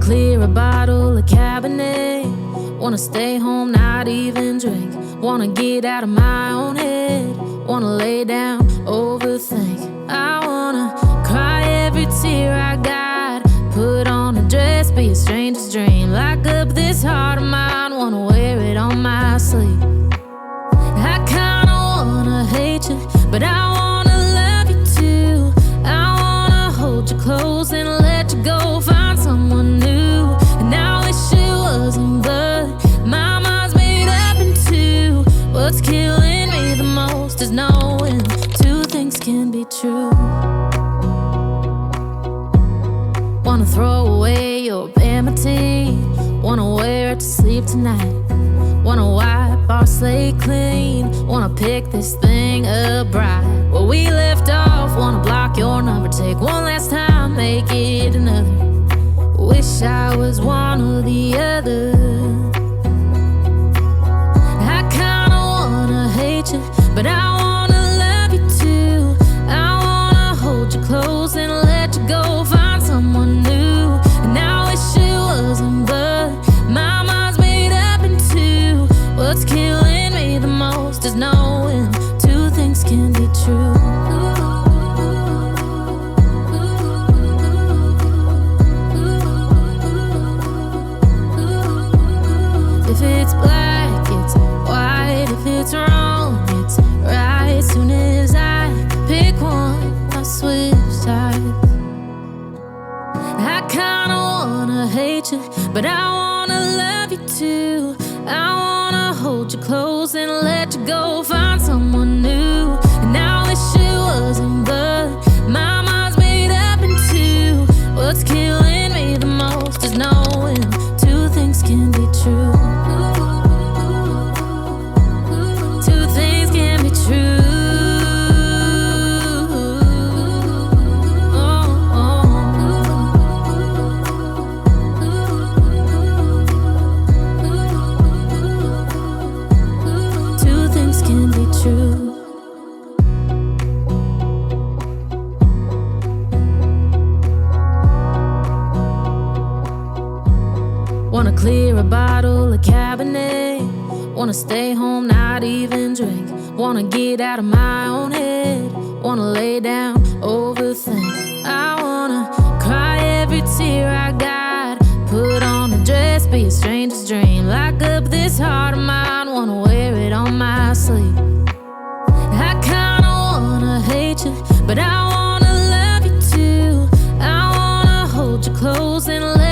clear a bottle of Cabernet. Wanna stay home, not even drink. Wanna get out of my own head. Wanna lay down, overthink. I wanna cry every tear I got. Put on a dress, be a stranger's dream. Lock up this heart of mine, wanna wear it on my sleeve. I kinda wanna hate you, but I wanna love you too. I wanna hold you close and let you go, find someone new. And I wish it wasn't, but my mind's made up in two. What's killing me the most is knowing two things can be true. Wanna throw away your vanity. Wanna wear it to sleep tonight. Wanna wipe our slate clean. Wanna pick this thing up right where we left off. Wanna block your number, take one last time, make it another. Wish I was one or the other. I kinda wanna hate you, but I wanna love you too. I wanna hold you close and let you go, find someone new. And I wish it wasn't, but my mind's made up in two. What's killing me the most is knowing two things can be true. If it's black, it's white. If it's wrong, it's right. Soon as I pick one, I switch sides. I kinda wanna hate you, but I wanna love you too. I wanna hold you close and let you go, find someone new. And I wish it wasn't, but my mind's made up in two. What's killing me the most is knowing two things can be true. Two things can be true. Two things can be true. Wanna clear a bottle of Cabernet. Wanna stay home, not even drink. Wanna get out of my own head. Wanna lay down, overthink. I wanna cry every tear I got. Put on a dress, be a stranger's dream. Lock up this heart of mine, wanna wear it on my sleeve. I kinda wanna hate you, but I wanna love you too. I wanna hold you close and let